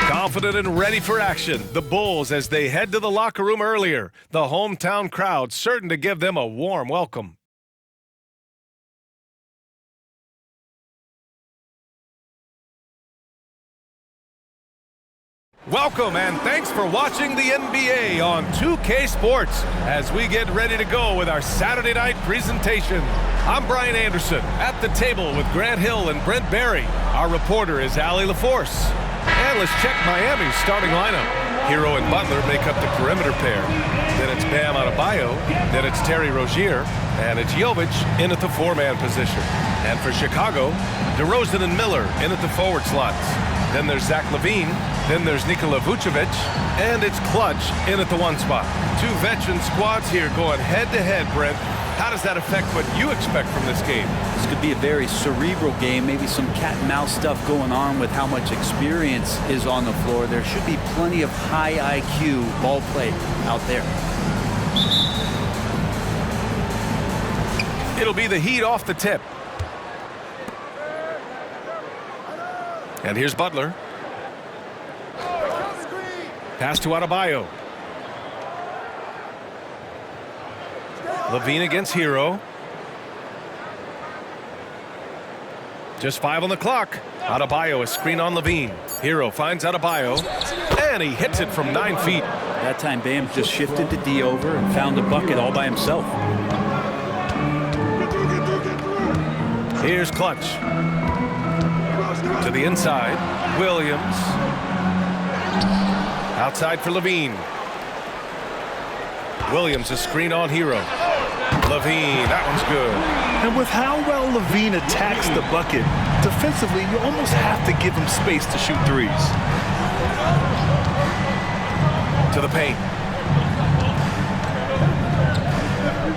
Confident and ready for action, the Bulls as they head to the locker room earlier. The hometown crowd certain to give them a warm welcome. Welcome and thanks for watching the NBA on 2K Sports as we get ready to go with our Saturday night presentation. I'm Brian Anderson at the table with Grant Hill and Brent Barry. Our reporter is Allie LaForce. And let's check Miami's starting lineup. Hero and Butler make up the perimeter pair. Then it's Bam Adebayo. Then it's Terry Rozier. And it's Jovic in at the four-man position. And for Chicago, DeRozan and Miller in at the forward slots. Then there's Zach LaVine. Then there's Nikola Vucevic. And it's Clutch in at the one spot. Two veteran squads here going head-to-head, Brent. How does that affect what you expect from this game? This could be a very cerebral game, maybe some cat-and-mouse stuff going on with how much experience is on the floor. There should be plenty of high IQ ball play out there. It'll be the Heat off the tip. And here's Butler. Pass to Adebayo. LaVine against Hero. Just 5 on the clock. Adebayo, a screen on LaVine. Hero finds Adebayo, and he hits it from 9 feet. That time Bam just shifted the D over and found a bucket all by himself. Here's Clutch. To the inside. Williams. Outside for LaVine. Williams, a screen on Hero. LaVine, that one's good. And with how well LaVine attacks the bucket, defensively, you almost have to give him space to shoot threes. To the paint.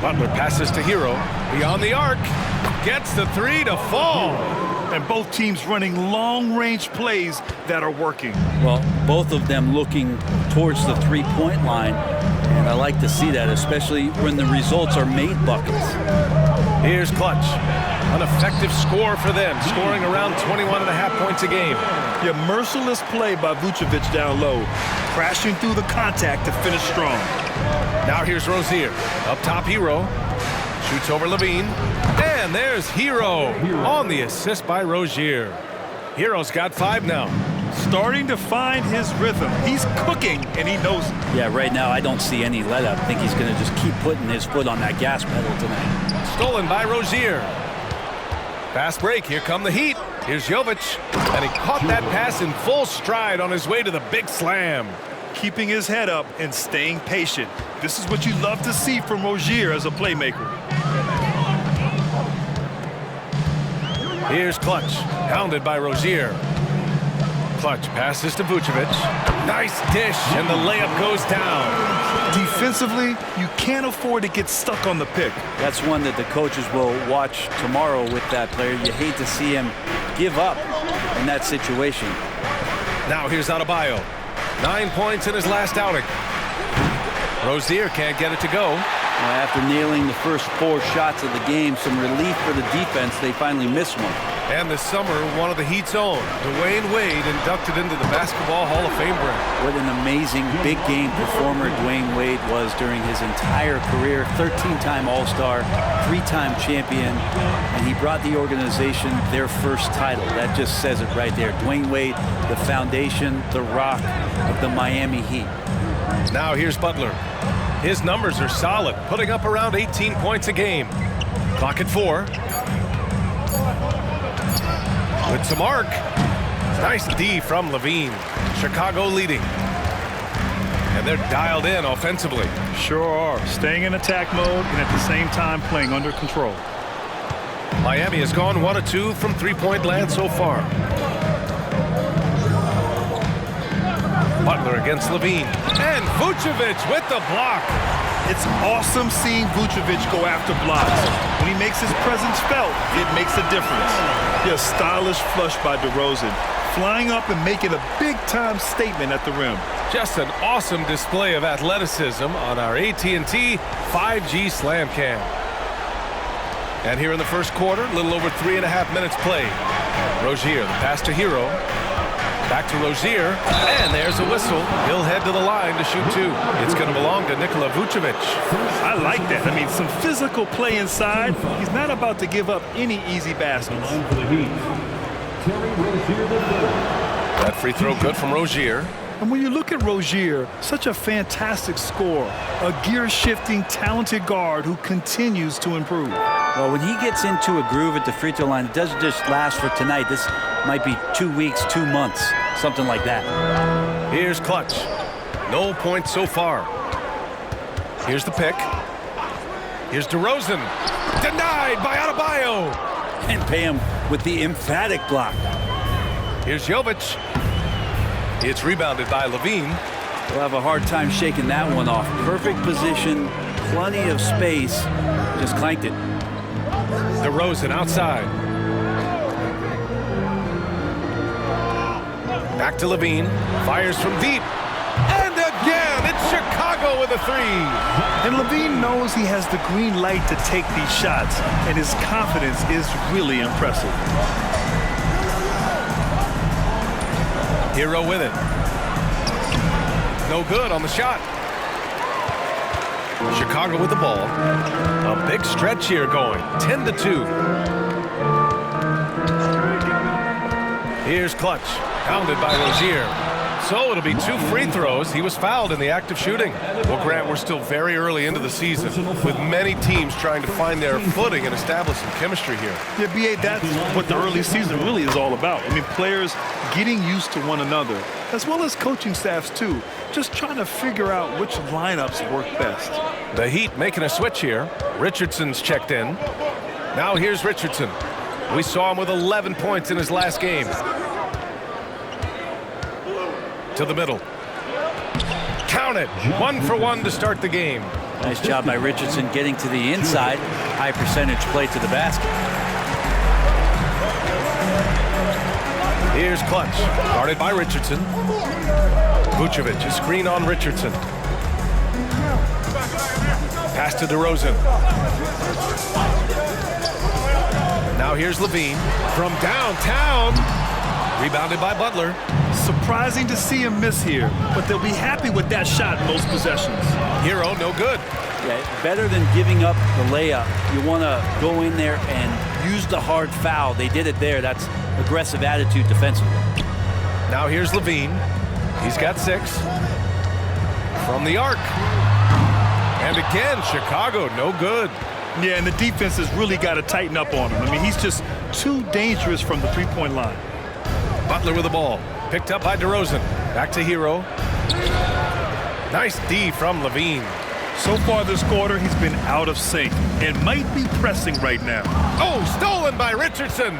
Butler passes to Hero. Beyond the arc. Gets the three to fall. And both teams running long-range plays that are working. Well, both of them looking towards the three-point line. And I like to see that, especially when the results are made buckets. Here's Clutch. An effective score for them, scoring around 21.5 points a game. Yeah, merciless play by Vucevic down low, crashing through the contact to finish strong. Now here's Rozier. Up top, Hero. Shoots over LaVine. And there's Hero on the assist by Rozier. Hero's got 5 now. Starting to find his rhythm. He's cooking, and he knows it. Yeah, right now I don't see any let up. I think he's going to just keep putting his foot on that gas pedal tonight. Stolen by Rozier. Fast break. Here come the Heat. Here's Jovic. And he caught that pass in full stride on his way to the big slam. Keeping his head up and staying patient. This is what you love to see from Rozier as a playmaker. Here's Clutch. Hounded by Rozier. Clutch passes to Vucevic. Nice dish, and the layup goes down. Defensively, you can't afford to get stuck on the pick. That's one that the coaches will watch tomorrow with that player. You hate to see him give up in that situation. Now here's Adebayo. 9 points in his last outing. Rozier can't get it to go. After nailing the first 4 shots of the game, some relief for the defense. They finally missed one. And this summer, one of the Heat's own, Dwayne Wade, inducted into the Basketball Hall of Fame. What an amazing big game performer Dwayne Wade was during his entire career. 13-time All-Star, 3-time champion, and he brought the organization their first title. That just says it right there. Dwayne Wade, the foundation, the rock of the Miami Heat. Now here's Butler. His numbers are solid, putting up around 18 points a game. Clock at 4. With some arc. Nice D from LaVine. Chicago leading. And they're dialed in offensively. Sure are. Staying in attack mode and at the same time playing under control. Miami has gone 1 of 2 from three-point land so far. Butler against LaVine. And Vucevic with the block. It's awesome seeing Vucevic go after blocks. When he makes his presence felt, it makes a difference. Yeah, stylish flush by DeRozan. Flying up and making a big-time statement at the rim. Just an awesome display of athleticism on our AT&T 5G Slam Cam. And here in the first quarter, a little over 3.5 minutes played. Rozier, the pass to Hero. Back to Rozier, and there's a whistle. He'll head to the line to shoot two. It's going to belong to Nikola Vucevic. I like that. I mean, some physical play inside. He's not about to give up any easy baskets. That free throw good from Rozier. And when you look at Rozier, such a fantastic scorer, a gear-shifting, talented guard who continues to improve. Well, when he gets into a groove at the free throw line, it doesn't just last for tonight. This might be 2 weeks, 2 months, something like that. Here's Clutch. No points so far. Here's the pick. Here's DeRozan. Denied by Adebayo. And pay him with the emphatic block. Here's Jovic. It's rebounded by Levine. We'll have a hard time shaking that one off. Perfect position, plenty of space. Just clanked it. DeRozan outside. Back to Levine. Fires from deep. And again, it's Chicago with a three. And Levine knows he has the green light to take these shots, and his confidence is really impressive. Hero with it. No good on the shot. Chicago with the ball. A big stretch here going. 10-2. Here's Clutch. Pounded by Rozier. So it'll be 2 free throws. He was fouled in the act of shooting. Well, Grant, we're still very early into the season with many teams trying to find their footing and establish some chemistry here. Yeah, B.A., that's what the early season really is all about. I mean, players getting used to one another, as well as coaching staffs, too. Just trying to figure out which lineups work best. The Heat making a switch here. Richardson's checked in. Now here's Richardson. We saw him with 11 points in his last game. To the middle. Count it. 1 for 1 to start the game. Nice job by Richardson getting to the inside. High percentage play to the basket. Here's Clutch. Guarded by Richardson. Vucevic, a screen on Richardson. Pass to DeRozan. Now here's Levine. From downtown. Rebounded by Butler. Surprising to see him miss here, but they'll be happy with that shot most possessions. Hero, no good. Yeah, better than giving up the layup. You want to go in there and use the hard foul. They did it there. That's aggressive attitude defensively. Now here's Levine. He's got 6. From the arc. And again, Chicago, no good. Yeah, and the defense has really got to tighten up on him. I mean, he's just too dangerous from the three-point line. Butler with the ball. Picked up by DeRozan. Back to Hero. Nice D from Levine. So far this quarter, he's been out of sync and might be pressing right now. Oh, stolen by Richardson.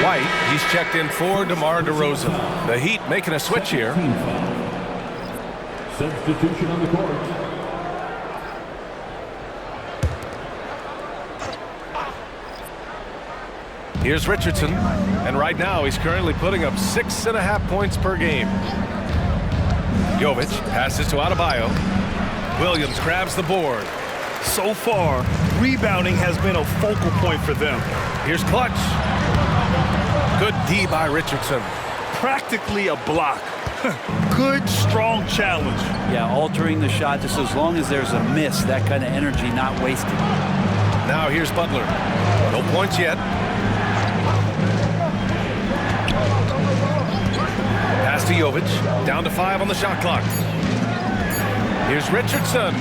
White, he's checked in for DeMar DeRozan. The Heat making a switch here. Substitution on the court. Here's Richardson, and right now he's currently putting up 6.5 points per game. Jovic passes to Adebayo. Williams grabs the board. So far, rebounding has been a focal point for them. Here's Clutch. Good D by Richardson. Practically a block. Good, strong challenge. Yeah, altering the shot just as long as there's a miss, that kind of energy not wasted. Now here's Butler. No points yet. Pass to Jovic. Down to 5 on the shot clock. Here's Richardson.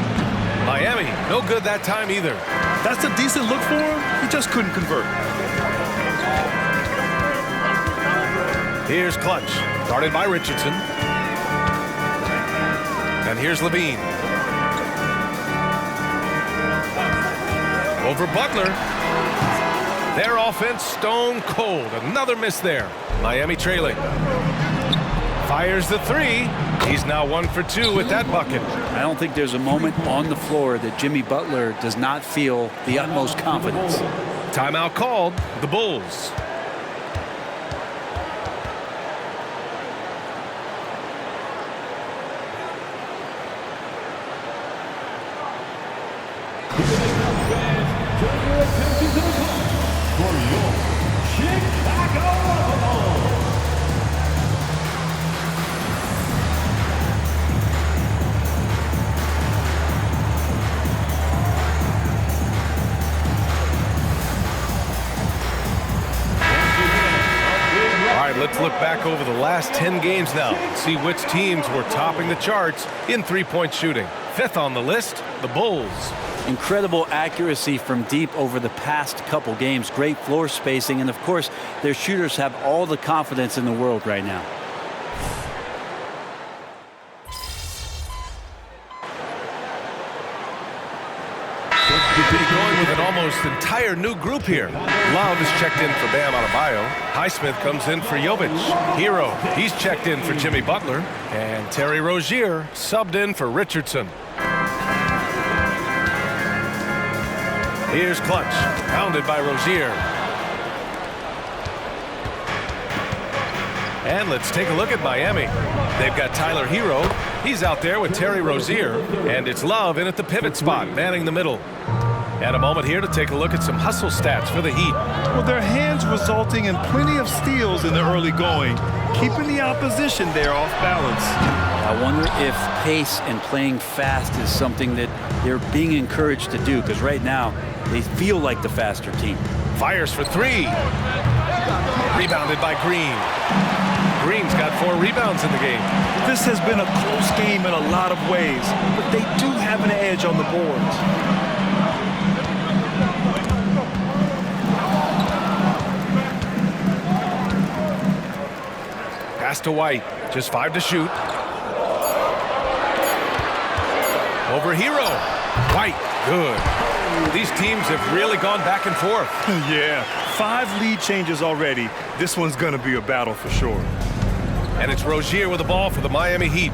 Miami, no good that time either. That's a decent look for him. He just couldn't convert. Here's Clutch. Guarded by Richardson. And here's Levine. Over Butler. Their offense stone cold. Another miss there. Miami trailing. Fires the 3. He's now 1 for 2 with that bucket. I don't think there's a moment on the floor that Jimmy Butler does not feel the utmost confidence. Timeout called. The Bulls. Turn your attention to the right, let's look back over the last 10 games now and see which teams were topping the charts in three-point shooting. Fifth on the list, the Bulls. Incredible accuracy from deep over the past couple games. Great floor spacing, and of course, their shooters have all the confidence in the world right now. Going with an almost entire new group here. Love is checked in for Bam Adebayo. Highsmith comes in for Jovic. Hero, he's checked in for Jimmy Butler. And Terry Rozier subbed in for Richardson. Here's Clutch, pounded by Rozier. And let's take a look at Miami. They've got Tyler Hero. He's out there with Terry Rozier. And it's Love in at the pivot spot, manning the middle. And a moment here to take a look at some hustle stats for the Heat. Well, their hands resulting in plenty of steals in the early going, keeping the opposition there off balance. I wonder if pace and playing fast is something that they're being encouraged to do, because right now they feel like the faster team. Fires for three. Rebounded by Green. Green's got 4 rebounds in the game. This has been a close game in a lot of ways, but they do have an edge on the boards. Pass to White. Just 5 to shoot. Over Hero. White. Good. These teams have really gone back and forth. Yeah. 5 lead changes already. This one's going to be a battle for sure. And it's Rozier with the ball for the Miami Heat.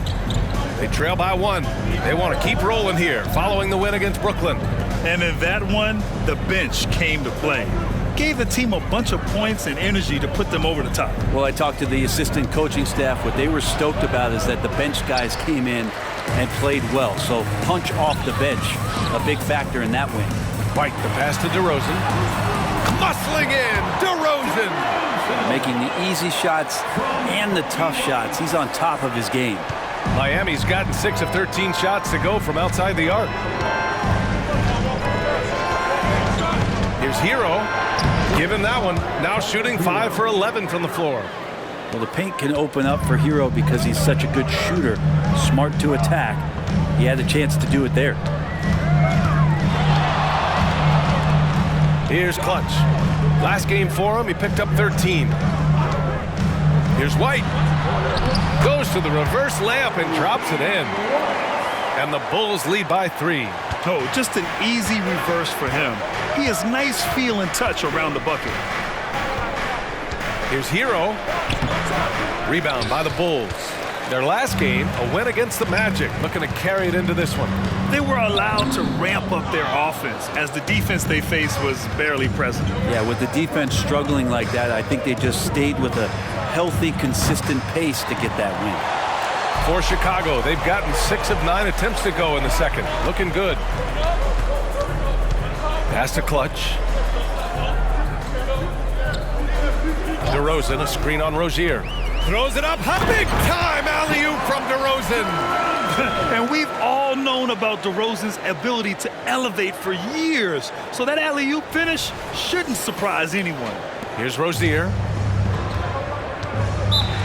They trail by 1. They want to keep rolling here, following the win against Brooklyn. And in that one, the bench came to play. Gave the team a bunch of points and energy to put them over the top. Well, I talked to the assistant coaching staff. What they were stoked about is that the bench guys came in and played well. So punch off the bench, a big factor in that win. White, the pass to DeRozan. Muscling in, DeRozan. Making the easy shots and the tough shots. He's on top of his game. Miami's gotten 6 of 13 shots to go from outside the arc. Here's Hero. Give him that one. Now shooting 5 for 11 from the floor. Well, the paint can open up for Hero because he's such a good shooter. Smart to attack. He had a chance to do it there. Here's Clutch. Last game for him, he picked up 13. Here's White. Goes to the reverse layup and drops it in. And the Bulls lead by 3. Oh, just an easy reverse for him. He has nice feel and touch around the bucket. Here's Hero. Rebound by the Bulls. Their last game, a win against the Magic, looking to carry it into this one. They were allowed to ramp up their offense as the defense they faced was barely present. Yeah, with the defense struggling like that, I think they just stayed with a healthy, consistent pace to get that win. For Chicago, they've gotten 6 of 9 attempts to go in the second. Looking good. Pass to Clutch. DeRozan, a screen on Rozier. Throws it up, big time alley-oop from DeRozan. And we've all known about DeRozan's ability to elevate for years. So that alley-oop finish shouldn't surprise anyone. Here's Rozier.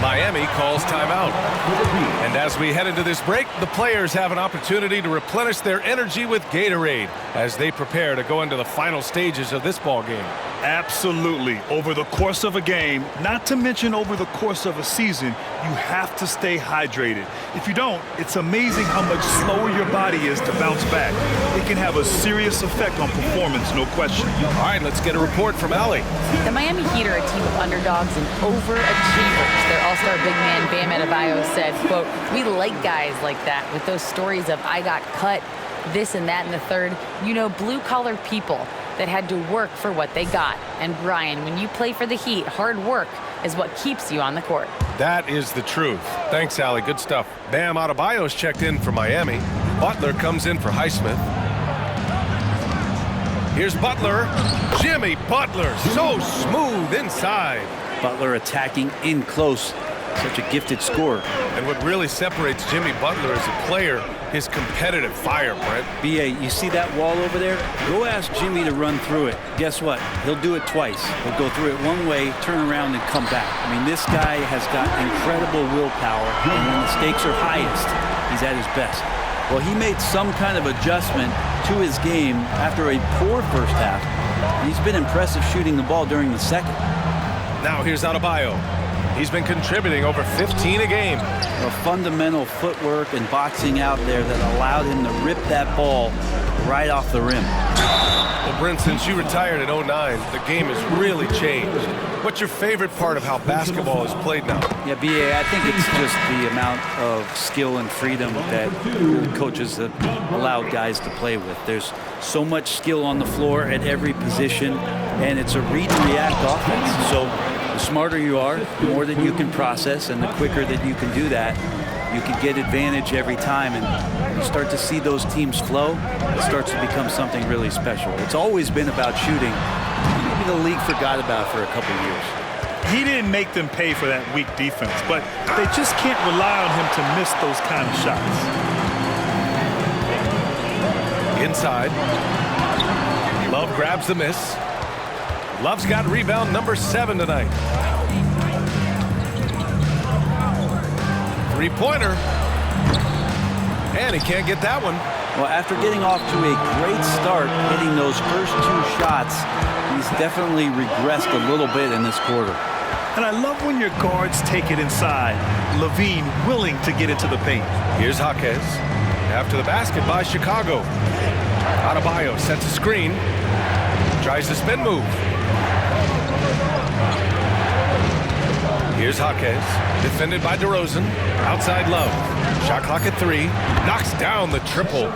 Miami calls timeout. And as we head into this break, the players have an opportunity to replenish their energy with Gatorade as they prepare to go into the final stages of this ball game. Absolutely. Over the course of a game, not to mention over the course of a season, you have to stay hydrated. If you don't, it's amazing how much slower your body is to bounce back. It can have a serious effect on performance, no question. All right, let's get a report from Allie. The Miami Heat are a team of underdogs and overachievers. Their all-star big man, Bam Adebayo, said, quote, "We like guys like that with those stories of I got cut, this and that and the third. You know, blue-collar people that had to work for what they got. And Brian, when you play for the Heat, hard work is what keeps you on the court." That is the truth. Thanks, Allie. Good stuff. Bam Adebayo's checked in for Miami. Butler comes in for Highsmith. Here's Butler. Jimmy Butler, so smooth inside. Butler attacking in close. such a gifted scorer. And what really separates Jimmy Butler as a player, his competitive fire, Brent. B.A., you see that wall over there? Go ask Jimmy to run through it. Guess what? He'll do it twice. He'll go through it one way, turn around, and come back. I mean, this guy has got incredible willpower, and when the stakes are highest, he's at his best. Well, he made some kind of adjustment to his game after a poor first half. He's been impressive shooting the ball during the second. Now here's Adebayo. He's been contributing over 15 a game. A fundamental footwork and boxing out there that allowed him to rip that ball right off the rim. Well, Brent, since you retired in 09, the game has really changed. What's your favorite part of how basketball is played now? Yeah, B.A., I think it's just the amount of skill and freedom that the coaches have allowed guys to play with. There's so much skill on the floor at every position, and it's a read and react offense. So the smarter you are, the more that you can process, and the quicker that you can do that, you can get advantage every time, and you start to see those teams flow. It starts to become something really special. It's always been about shooting. Maybe the league forgot about it for a couple of years. He didn't make them pay for that weak defense, but they just can't rely on him to miss those kind of shots. Inside. Love grabs the miss. Love's got rebound number 7 tonight. Three-pointer. And he can't get that one. Well, after getting off to a great start, hitting those first 2 shots, he's definitely regressed a little bit in this quarter. And I love when your guards take it inside. LaVine willing to get into the paint. Here's Jaquez. After the basket by Chicago. Adebayo sets a screen. Tries the spin move. Here's Jaquez. Defended by DeRozan. Outside Love. Shot clock at 3. Knocks down the triple.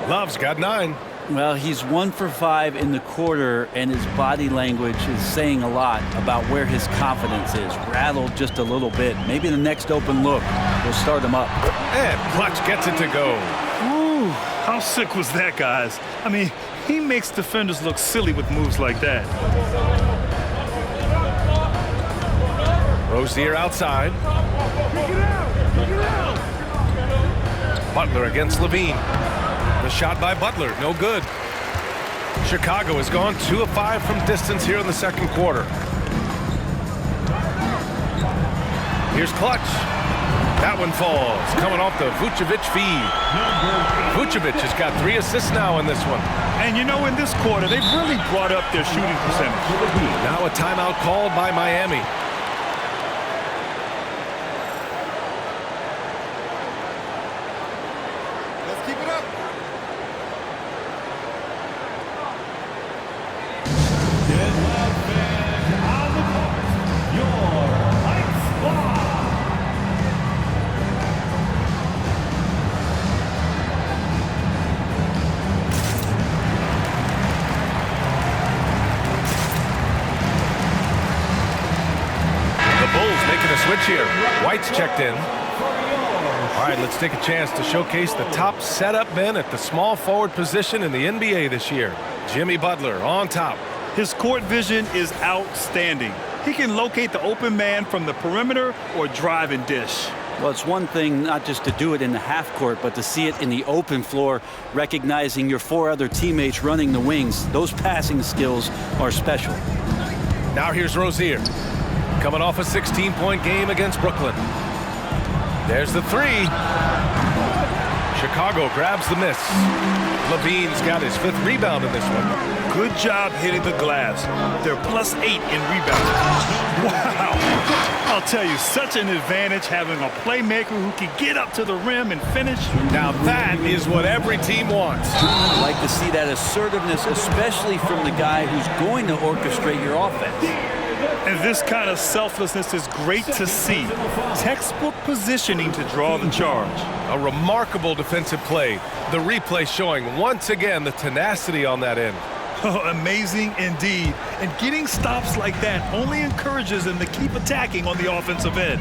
Love's got 9. Well, he's 1 for 5 in the quarter, and his body language is saying a lot about where his confidence is. Rattled just a little bit. Maybe the next open look will start him up. And Clutch gets it to go. Ooh, how sick was that, guys? I mean, he makes defenders look silly with moves like that. Rozier outside. Butler against LaVine. The shot by Butler, no good. Chicago has gone 2 of 5 from distance here in the second quarter. Here's Clutch. That one falls, coming off the Vucevic feed. Vucevic has got 3 assists now in this one. And you know, in this quarter, they've really brought up their shooting percentage. Now a timeout called by Miami. Switch here. White's checked in. All right, let's take a chance to showcase the top setup men at the small forward position in the NBA this year. Jimmy Butler on top. His court vision is outstanding. He can locate the open man from the perimeter or drive and dish. Well, it's one thing not just to do it in the half court, but to see it in the open floor, recognizing your 4 other teammates running the wings. Those passing skills are special. Now here's Rozier. Coming off a 16-point game against Brooklyn. There's the 3. Chicago grabs the miss. LaVine's got his 5th rebound in this one. Good job hitting the glass. They're +8 in rebounding. Wow. I'll tell you, such an advantage having a playmaker who can get up to the rim and finish. Now that is what every team wants. I like to see that assertiveness, especially from the guy who's going to orchestrate your offense. And this kind of selflessness is great to see. Textbook positioning to draw the charge. A remarkable defensive play. The replay showing once again the tenacity on that end. Oh, amazing indeed. And getting stops like that only encourages them to keep attacking on the offensive end.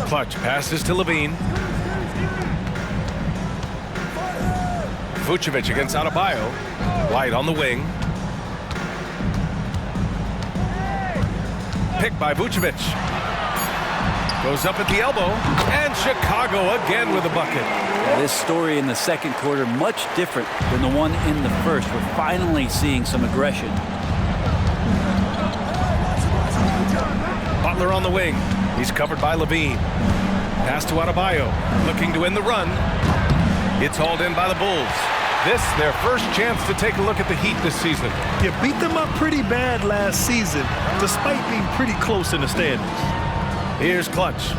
Clutch passes to LaVine. Vucevic against Adebayo. White on the wing. pick by Vucevic. Goes up at the elbow, and Chicago again with a bucket. This story in the second quarter, much different than the one in the first. We're finally seeing some aggression. Butler on the wing. He's covered by Levine. Pass to Adebayo, looking to win the run. It's hauled in by the Bulls. This, their first chance to take a look at the Heat this season. You beat them up pretty bad last season, despite being pretty close in the standings. Here's Clutch.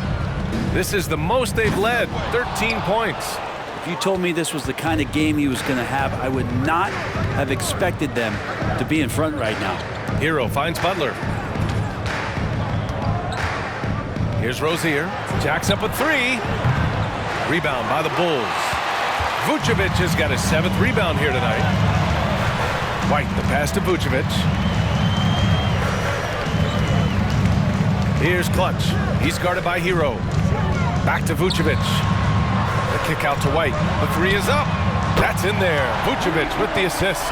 This is the most they've led, 13 points. If you told me this was the kind of game he was going to have, I would not have expected them to be in front right now. Hero finds Butler. Here's Rozier. Jacks up with 3. Rebound by the Bulls. Vucevic has got his 7th rebound here tonight. White, the pass to Vucevic. Here's Clutch. He's guarded by Hero. Back to Vucevic. The kick out to White. The 3 is up. That's in there. Vucevic with the assist.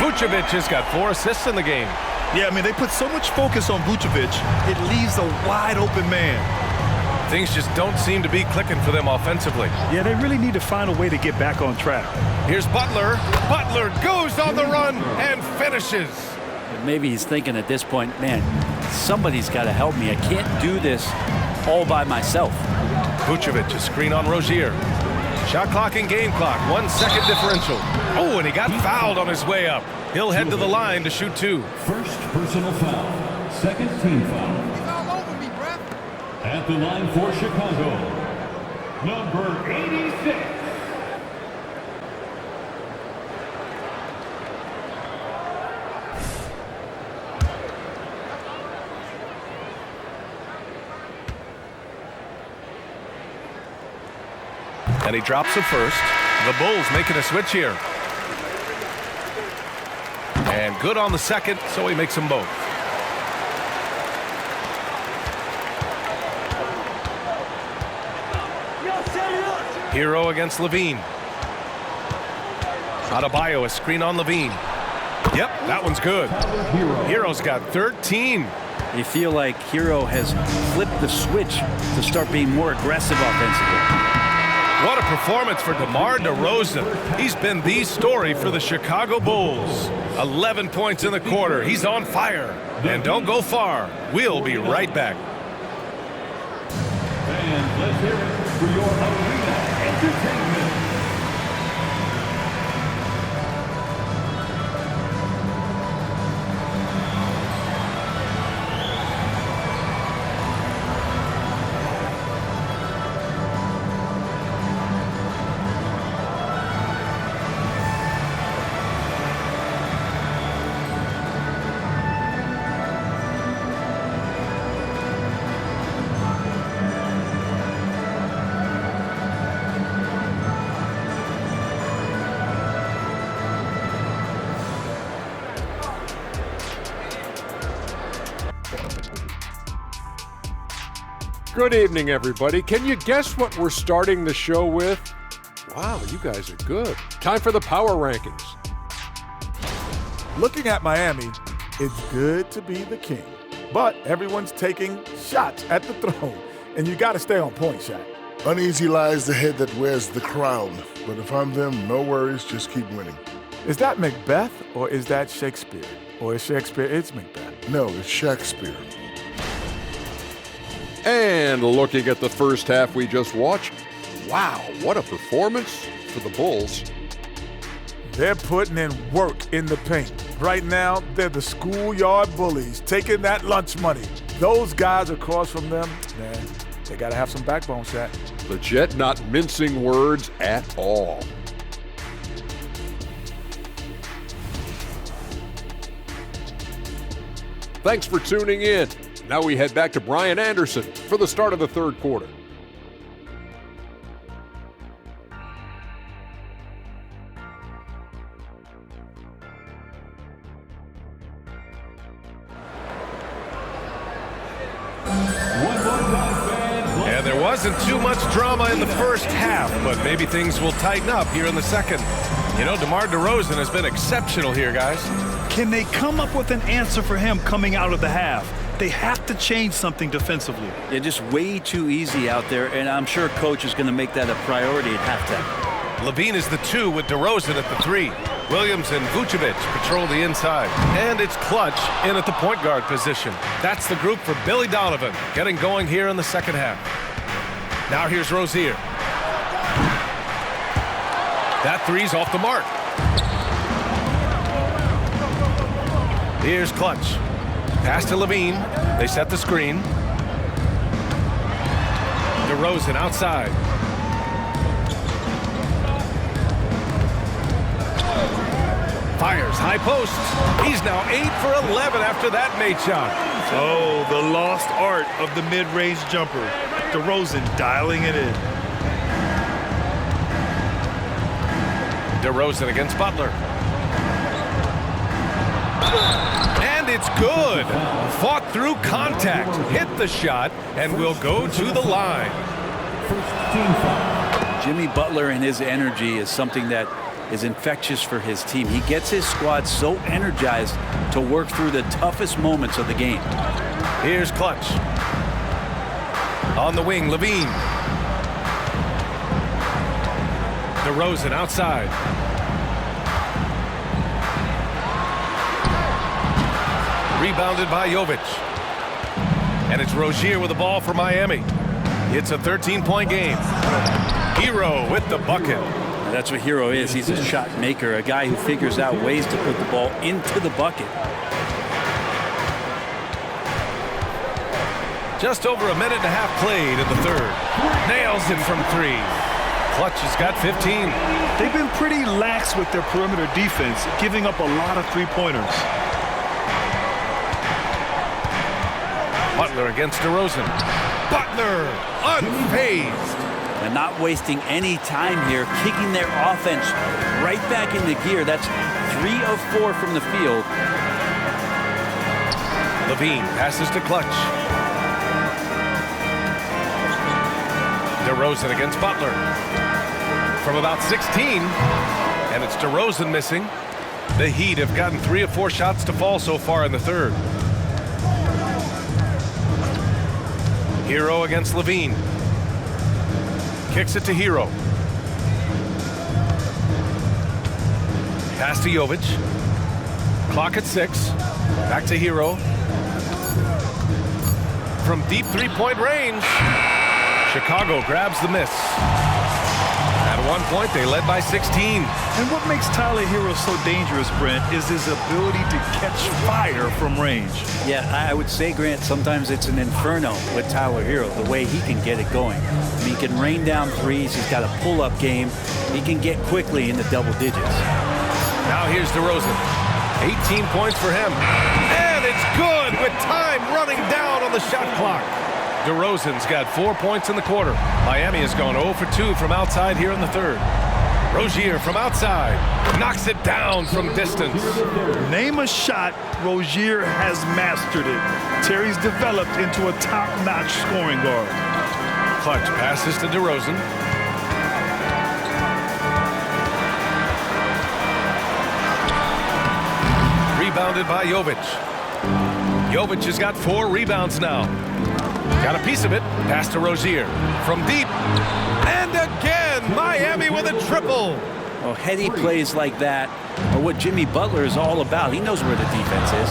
Vucevic has got 4 assists in the game. Yeah, I mean, they put so much focus on Vucevic, it leaves a wide open man. Things just don't seem to be clicking for them offensively. Yeah, they really need to find a way to get back on track. Here's Butler. Butler goes on the run and finishes. Maybe he's thinking at this point, man, somebody's got to help me. I can't do this all by myself. Vucevic, a screen on Rozier. Shot clock and game clock, 1 second differential. Oh, and he got fouled on his way up. He'll head to the line to shoot 2. First personal foul. Second team foul. At the line for Chicago, number 86. And he drops it first. The Bulls making a switch here. And good on the second, so he makes them both. Hero against Levine. Adebayo, a screen on Levine. Yep, that one's good. Hero's got 13. You feel like Hero has flipped the switch to start being more aggressive offensively. What a performance for DeMar DeRozan. He's been the story for the Chicago Bulls. 11 points in the quarter. He's on fire. And don't go far. We'll be right back. And let's hear it for your arena entertainment. Good evening, everybody. Can you guess what we're starting the show with? Wow, you guys are good. Time for the power rankings. Looking at Miami, it's good to be the king. But everyone's taking shots at the throne, and you got to stay on point, Shaq. Uneasy lies the head that wears the crown. But if I'm them, no worries, just keep winning. Is that Macbeth, or is that Shakespeare? Or is Shakespeare, it's Macbeth? No, it's Shakespeare. And looking at the first half we just watched, wow, what a performance for the Bulls. They're putting in work in the paint. Right now, they're the schoolyard bullies, taking that lunch money. Those guys across from them, man, they got to have some backbone, Shaq. The Jet not mincing words at all. Thanks for tuning in. Now we head back to Brian Anderson for the start of the third quarter. Yeah, there wasn't too much drama in the first half, but maybe things will tighten up here in the second. You know, DeMar DeRozan has been exceptional here, guys. Can they come up with an answer for him coming out of the half? They have to change something defensively. They're just way too easy out there, and I'm sure coach is going to make that a priority at halftime. Levine is the 2 with DeRozan at the 3. Williams and Vucevic patrol the inside. And it's Clutch in at the point guard position. That's the group for Billy Donovan, getting going here in the second half. Now here's Rozier. That 3's off the mark. Here's Clutch. Pass to Levine. They set the screen. DeRozan outside. Fires high post. He's now 8 for 11 after that made shot. Oh, the lost art of the mid-range jumper. DeRozan dialing it in. DeRozan against Butler. And it's good. Fought through contact, hit the shot, and will go to the line. Jimmy Butler and his energy is something that is infectious for his team. He gets his squad so energized to work through the toughest moments of the game. Here's Clutch. On the wing, Levine. DeRozan outside. Rebounded by Jovic. And it's Rozier with the ball for Miami. It's a 13-point game. Hero with the bucket. And that's what Hero is. He's a shot maker, a guy who figures out ways to put the ball into the bucket. Just over a minute and a half played in the third. Nails it from 3. Clutch has got 15. They've been pretty lax with their perimeter defense, giving up a lot of three-pointers. Butler against DeRozan. Butler unfazed. And not wasting any time here, kicking their offense right back into gear. That's 3 of 4 from the field. Levine passes to Clutch. DeRozan against Butler. From about 16, and it's DeRozan missing. The Heat have gotten 3 of 4 shots to fall so far in the third. Hero against Levine. Kicks it to Hero. Pass to Jovic. Clock at 6. Back to Hero. From deep 3-point range. Chicago grabs the miss. At one point, they led by 16. And what makes Tyler Hero so dangerous, Brent, is his ability to catch fire from range. Yeah, I would say, Grant, sometimes it's an inferno with Tyler Hero, the way he can get it going. I mean, he can rain down threes. He's got a pull-up game. He can get quickly in the double digits. Now here's DeRozan. 18 points for him. And it's good with time running down on the shot clock. DeRozan's got 4 points in the quarter. Miami has gone 0 for 2 from outside here in the third. Rozier from outside. Knocks it down from distance. Name a shot, Rozier has mastered it. Terry's developed into a top-notch scoring guard. Clutch passes to DeRozan. Rebounded by Jovic. Jovic has got 4 rebounds now. Got a piece of it. Pass to Rozier. From deep. And again, Miami with a triple. Well, heady plays like that are what Jimmy Butler is all about. He knows where the defense is.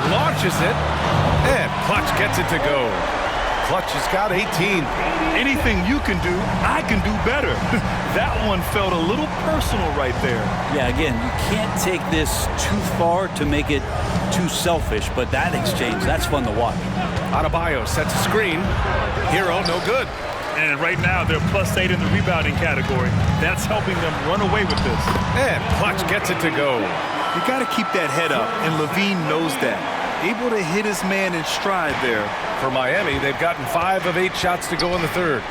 Launches it. And Clutch gets it to go. Clutch has got 18. Anything you can do, I can do better. That one felt a little personal right there. Yeah, again, you can't take this too far to make it too selfish, but that exchange, that's fun to watch. Adebayo sets a screen. Hero, no good. And right now, they're +8 in the rebounding category. That's helping them run away with this. And Clutch gets it to go. You got to keep that head up, and Levine knows that. Able to hit his man in stride there. For Miami, they've gotten 5 of 8 shots to go in the third.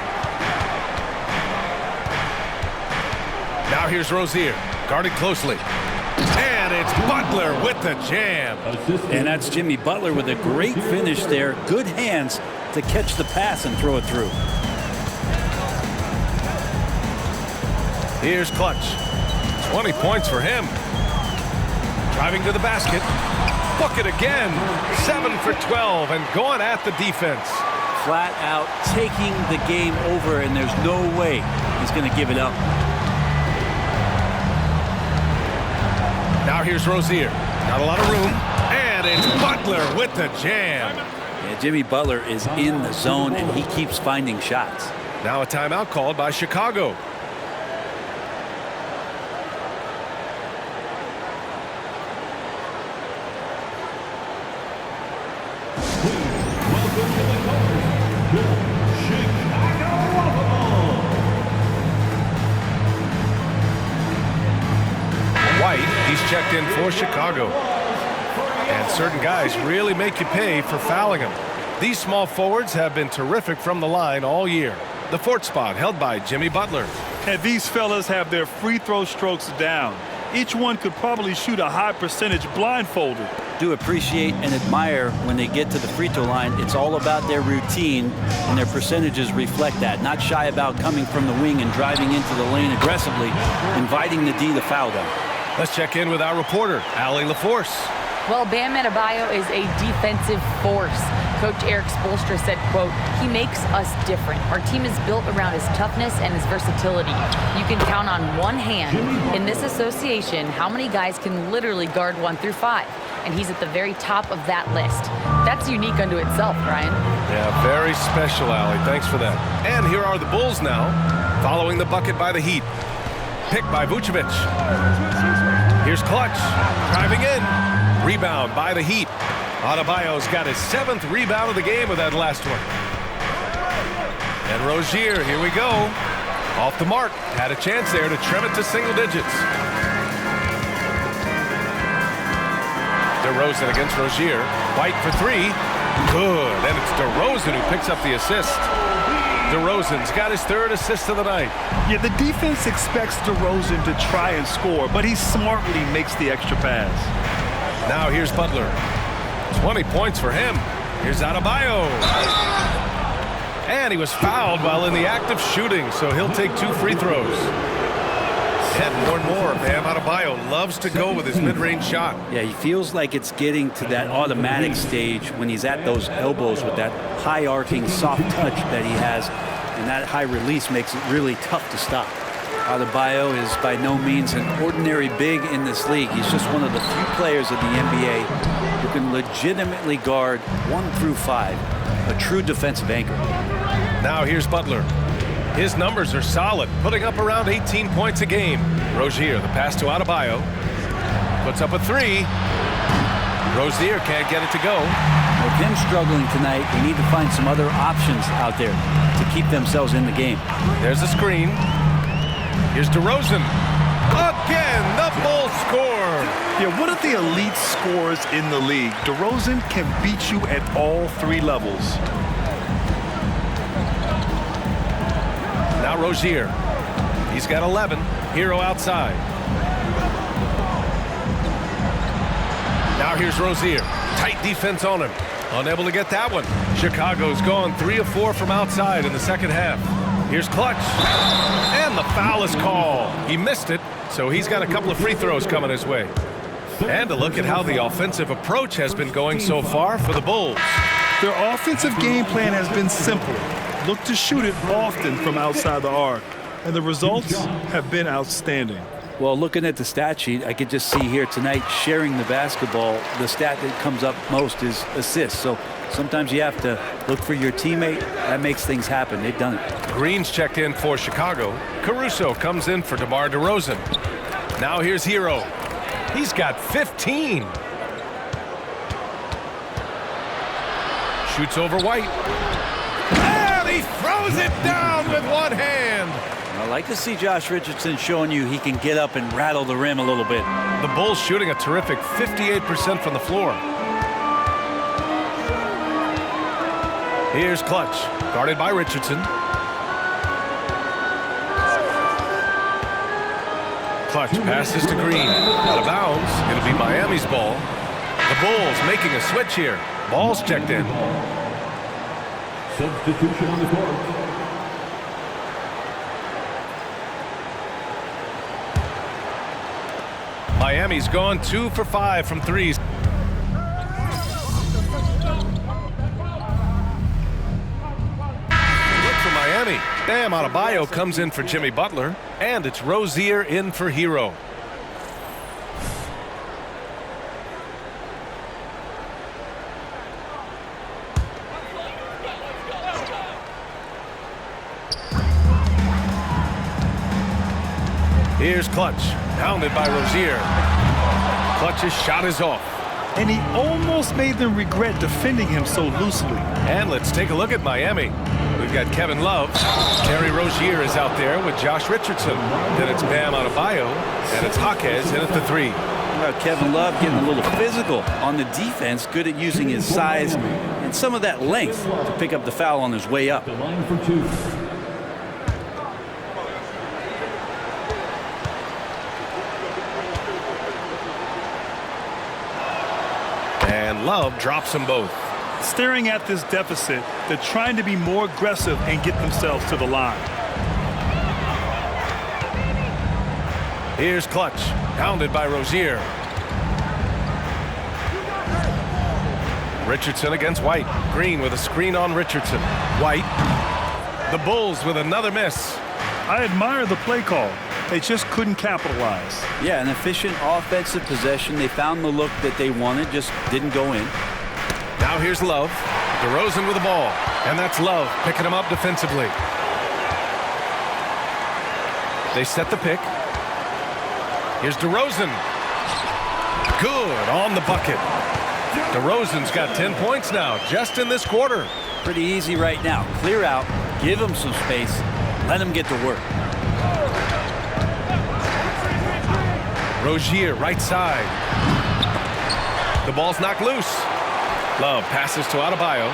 Now here's Rozier, guarded closely. And it's Butler with the jam. And that's Jimmy Butler with a great finish there. Good hands to catch the pass and throw it through. Here's Clutch. 20 points for him. Driving to the basket. book it again. 7 for 12 and going at the defense. Flat out taking the game over, and there's no way he's going to give it up. Now here's Rozier. Not a lot of room. And it's Butler with the jam. Yeah, Jimmy Butler is in the zone, and he keeps finding shots. Now a timeout called by Chicago. White, he's checked in for Chicago. And certain guys really make you pay for fouling them. These small forwards have been terrific from the line all year. The fourth spot held by Jimmy Butler. And these fellas have their free throw strokes down. Each one could probably shoot a high percentage blindfolded. Do appreciate and admire when they get to the free throw line. It's all about their routine, and their percentages reflect that. Not shy about coming from the wing and driving into the lane aggressively, inviting the D to foul them. Let's check in with our reporter, Allie LaForce. Well, Bam Adebayo is a defensive force. Coach Eric Spoelstra said, quote, "He makes us different. Our team is built around his toughness and his versatility. You can count on one hand in this association how many guys can literally guard 1 through 5. And he's at the very top of that list. That's unique unto itself, Brian." Yeah, very special, Allie. Thanks for that. And here are the Bulls now, following the bucket by the Heat. Picked by Vucevic. Here's Clutch, driving in. Rebound by the Heat. Adebayo's got his 7th rebound of the game with that last one. And Rozier, here we go. Off the mark. Had a chance there to trim it to single digits. DeRozan against Rozier. White for 3. Good. And it's DeRozan who picks up the assist. DeRozan's got his 3rd assist of the night. Yeah, the defense expects DeRozan to try and score, but he smartly makes the extra pass. Now here's Butler. 20 points for him. Here's Adebayo. And he was fouled while in the act of shooting, so he'll take 2 free throws. And more, Bam Adebayo loves to go with his mid-range shot. Yeah, he feels like it's getting to that automatic stage when he's at those elbows with that high arcing soft touch that he has, and that high release makes it really tough to stop. Adebayo is by no means an ordinary big in this league. He's just one of the few players of the NBA who can legitimately guard 1 through 5, a true defensive anchor. Now here's Butler. His numbers are solid, putting up around 18 points a game. Rozier, the pass to Adebayo. Puts up a 3. Rozier can't get it to go. With him struggling tonight, they need to find some other options out there to keep themselves in the game. There's the screen. Here's DeRozan. Again, the Bulls score. Yeah, one of the elite scorers in the league. DeRozan can beat you at all 3 levels. Now Rozier. He's got 11. Hero outside. Now here's Rozier. Tight defense on him. Unable to get that one. Chicago's gone 3 of 4 from outside in the second half. Here's Clutch. And the foul is called. He missed it, so he's got a couple of free throws coming his way. And a look at how the offensive approach has been going so far for the Bulls. Their offensive game plan has been simple. Look to shoot it often from outside the arc. And the results have been outstanding. Well, looking at the stat sheet, I could just see here tonight sharing the basketball. The stat that comes up most is assists. So sometimes you have to look for your teammate. That makes things happen. They've done it. Green's checked in for Chicago. Caruso comes in for DeMar DeRozan. Now here's Hero. He's got 15. Shoots over White. And he throws it down with one hand. I like to see Josh Richardson showing you he can get up and rattle the rim a little bit. The Bulls shooting a terrific 58% from the floor. Here's Clutch, guarded by Richardson. Clutch passes to Green. Out of bounds. It'll be Miami's ball. The Bulls making a switch here. Ball's checked in. Substitution on the court. Miami's gone 2 for 5 from threes. Bam Adebayo comes in for Jimmy Butler, and it's Rozier in for Hero. Here's Clutch, pounded by Rozier. Clutch's shot is off. And he almost made them regret defending him so loosely. And let's take a look at Miami. We've got Kevin Love. Terry Rozier is out there with Josh Richardson. Then it's Bam Adebayo, and it's Jaquez in at the 3. Well, Kevin Love getting a little physical on the defense, good at using his size and some of that length to pick up the foul on his way up. The line for 2. And Love drops them both. Staring at this deficit, they're trying to be more aggressive and get themselves to the line. Here's Clutch, pounded by Rozier. Richardson against White. Green with a screen on Richardson. White. The Bulls with another miss. I admire the play call. They just couldn't capitalize. Yeah, an efficient offensive possession. They found the look that they wanted, just didn't go in. Now here's Love. DeRozan with the ball. And that's Love picking him up defensively. They set the pick. Here's DeRozan. Good on the bucket. DeRozan's got 10 points now just in this quarter. Pretty easy right now. Clear out, give him some space, let him get to work. Rozier right side. The ball's knocked loose. Love passes to Adebayo.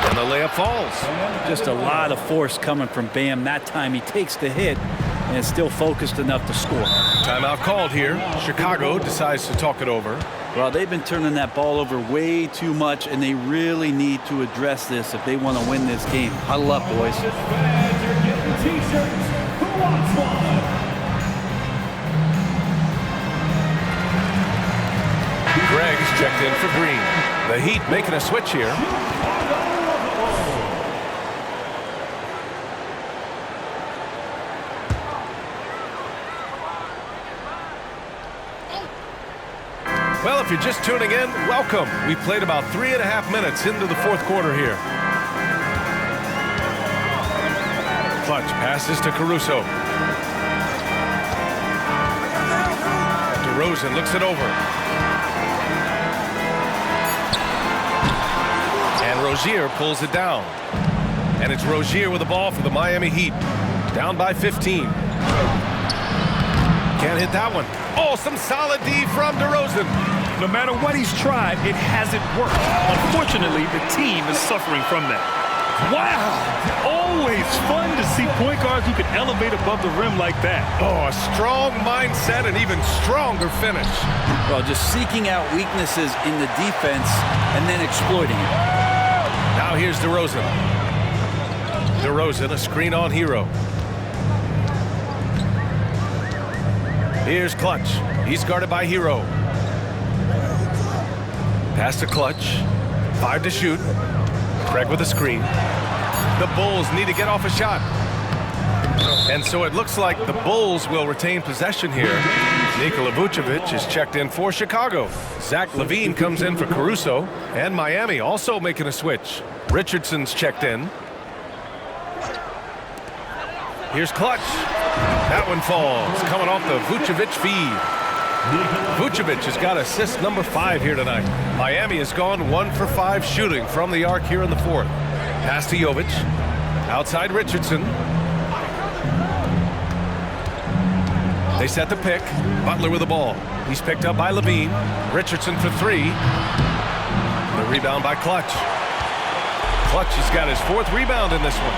And the layup falls. Just a lot of force coming from Bam. That time he takes the hit and is still focused enough to score. Timeout called here. Chicago decides to talk it over. Well, they've been turning that ball over way too much, and they really need to address this if they want to win this game. Huddle up, boys. Gregg's checked in for Green. The Heat making a switch here. Well, if you're just tuning in, welcome. We played about 3.5 minutes into the fourth quarter here. Clutch passes to Caruso. DeRozan looks it over. And Rozier pulls it down. And it's Rozier with the ball for the Miami Heat. Down by 15. Can't hit that one. Oh, some solid D from DeRozan. No matter what he's tried, it hasn't worked. Unfortunately, the team is suffering from that. Wow! Always fun to see point guards who can elevate above the rim like that. Oh, a strong mindset and even stronger finish. Well, just seeking out weaknesses in the defense and then exploiting it. Now here's DeRozan. DeRozan, a screen on Hero. Here's Clutch. He's guarded by Hero. Pass to Clutch. 5 to shoot. Craig with a screen. The Bulls need to get off a shot. And so it looks like the Bulls will retain possession here. Nikola Vucevic is checked in for Chicago. Zach LaVine comes in for Caruso. And Miami also making a switch. Richardson's checked in. Here's Clutch. That one falls, coming off the Vucevic feed. Vucevic has got assist number 5 here tonight. Miami has gone 1 for 5 shooting from the arc here in the fourth. Pass to Jovic. Outside Richardson. They set the pick. Butler with the ball. He's picked up by LaVine. Richardson for 3. The rebound by Clutch. Clutch has got his 4th rebound in this one.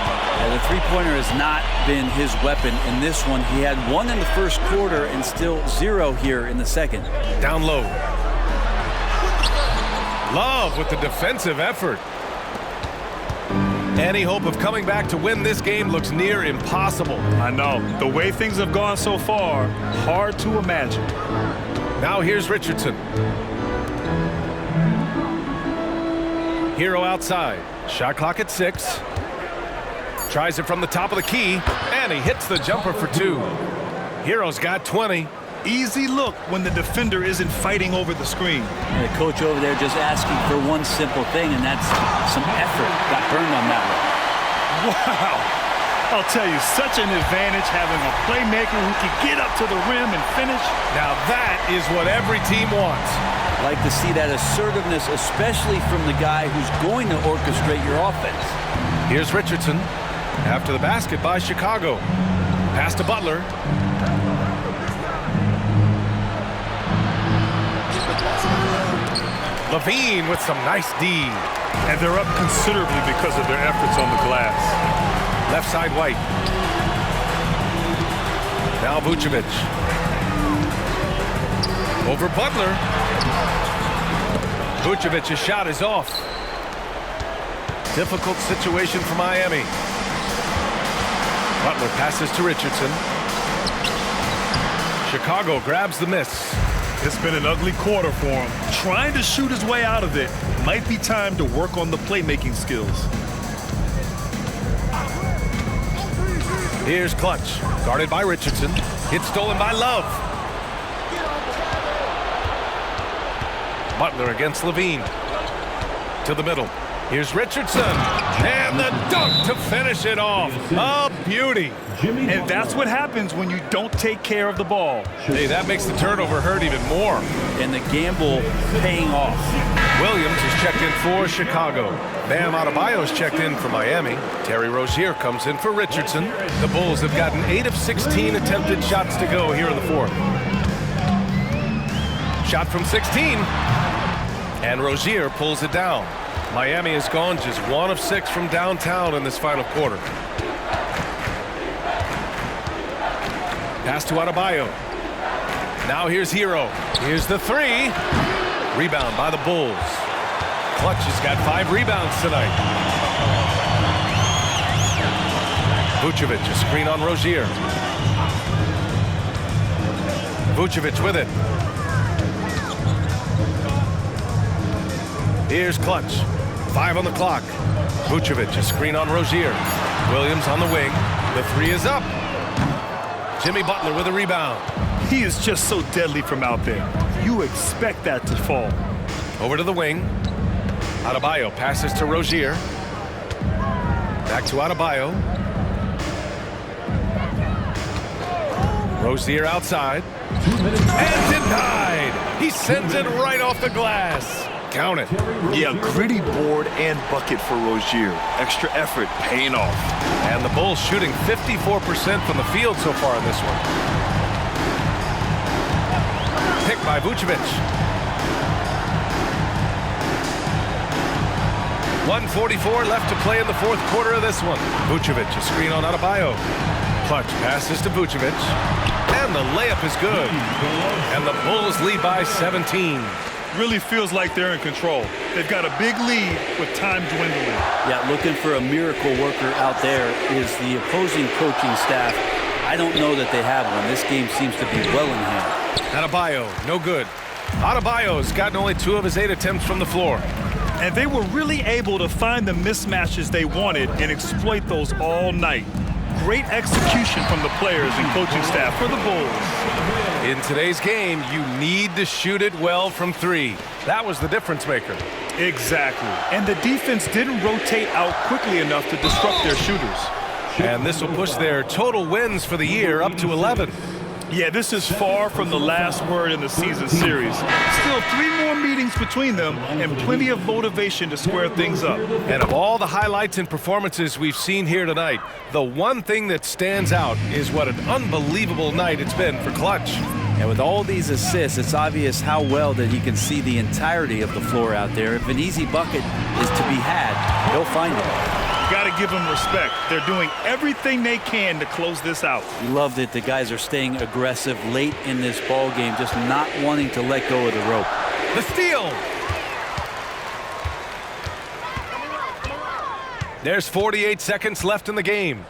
The three-pointer has not been his weapon in this one. He had 1 in the first quarter and still 0 here in the second. Down low. Love with the defensive effort. Any hope of coming back to win this game looks near impossible. I know. The way things have gone so far, hard to imagine. Now here's Richardson. Hero outside. Shot clock at 6. Tries it from the top of the key, and he hits the jumper for 2. Hero's got 20. Easy look when the defender isn't fighting over the screen. And the coach over there just asking for one simple thing, and that's some effort. Got burned on that one. Wow. I'll tell you, such an advantage having a playmaker who can get up to the rim and finish. Now that is what every team wants. Like to see that assertiveness, especially from the guy who's going to orchestrate your offense. Here's Richardson. After the basket by Chicago. Pass to Butler. Levine with some nice D. And they're up considerably because of their efforts on the glass. Left side White. Now Vucevic. Over Butler. Vucevic's shot is off. Difficult situation for Miami. Butler passes to Richardson. Chicago grabs the miss. It's been an ugly quarter for him. Trying to shoot his way out of it. Might be time to work on the playmaking skills. Here's Clutch, guarded by Richardson. Hit stolen by Love. Butler against Levine. To the middle. Here's Richardson. And the dunk to finish it off. A beauty. And that's what happens when you don't take care of the ball. Hey, that makes the turnover hurt even more. And the gamble paying off. Williams is checked in for Chicago. Bam Adebayo's checked in for Miami. Terry Rozier comes in for Richardson. The Bulls have gotten 8 of 16 attempted shots to go here in the fourth. Shot from 16. And Rozier pulls it down. Miami has gone just 1 of 6 from downtown in this final quarter. Pass to Adebayo. Now here's Hero. Here's the 3. Rebound by the Bulls. Clutch has got 5 rebounds tonight. Vucevic, a screen on Rozier. Vucevic with it. Here's Clutch. 5 on the clock. Vucevic, a screen on Rozier. Williams on the wing. The 3 is up. Jimmy Butler with a rebound. He is just so deadly from out there. You expect that to fall. Over to the wing. Adebayo passes to Rozier. Back to Adebayo. Rozier outside. And denied. He sends it right off the glass. Count it. Yeah, gritty board and bucket for Rozier. Extra effort paying off. And the Bulls shooting 54% from the field so far in this one. Picked by Vucevic. 1:44 left to play in the fourth quarter of this one. Vucevic, a screen on Adebayo. Clutch passes to Vucevic. And the layup is good. And the Bulls lead by 17. Really feels like they're in control. They've got a big lead with time dwindling. Yeah, looking for a miracle worker out there is the opposing coaching staff. I don't know that they have one. This game seems to be well in hand. Adebayo, no good. Adebayo's gotten only 2 of his 8 attempts from the floor. And they were really able to find the mismatches they wanted and exploit those all night. Great execution from the players and coaching staff for the Bulls. In today's game, you need to shoot it well from 3. That was the difference maker. Exactly. And the defense didn't rotate out quickly enough to disrupt their shooters. And this will push their total wins for the year up to 11. Yeah, this is far from the last word in the season series. Still 3 more meetings between them and plenty of motivation to square things up. And of all the highlights and performances we've seen here tonight, the one thing that stands out is what an unbelievable night it's been for Clutch. And with all these assists, it's obvious how well that he can see the entirety of the floor out there. If an easy bucket is to be had, he'll find it. Got to give them respect. They're doing everything they can to close this out. We love that the guys are staying aggressive late in this ball game, just not wanting to let go of the rope. The steal. There's 48 seconds left in the game.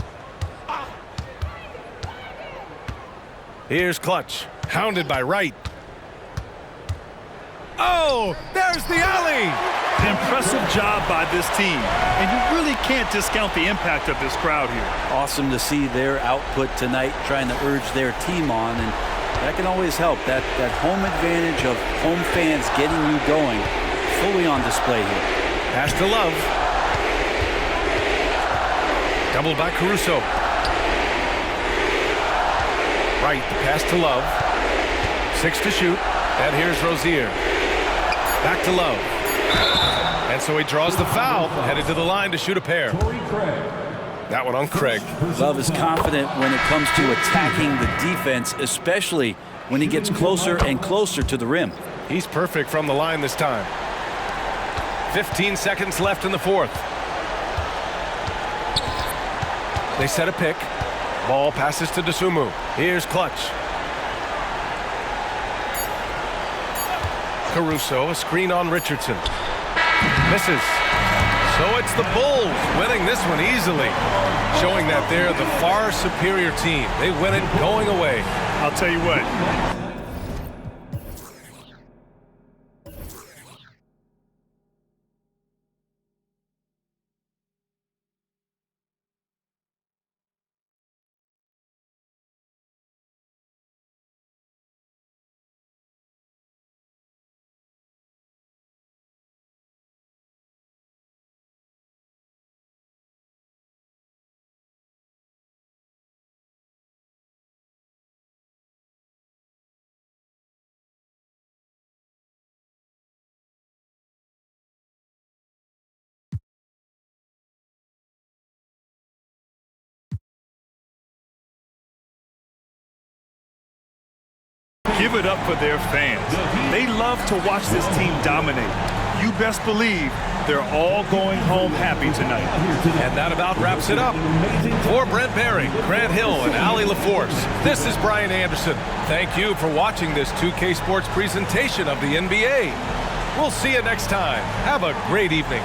Here's Clutch, hounded by Wright. Oh, there's the alley. Impressive job by this team, and you really can't discount the impact of this crowd here. Awesome to see their output tonight, trying to urge their team on, and that can always help. That home advantage of home fans getting you going, fully on display here. Pass to Love. Doubled by Caruso. Right, the pass to Love. 6 to shoot, and here's Rozier. Back to Love. And so he draws the foul, headed to the line to shoot a pair. That one on Craig. Love is confident when it comes to attacking the defense, especially when he gets closer and closer to the rim. He's perfect from the line this time. 15 seconds left in the fourth. They set a pick. Ball passes to Dosunmu. Here's Clutch. Caruso, a screen on Richardson. Misses. So it's the Bulls winning this one easily, showing that they're the far superior team. They win it going away. I'll tell you what. Give it up for their fans. They love to watch this team dominate. You best believe they're all going home happy tonight. And that about wraps it up. For Brent Barry, Grant Hill, and Allie LaForce, this is Brian Anderson. Thank you for watching this 2K Sports presentation of the NBA. We'll see you next time. Have a great evening.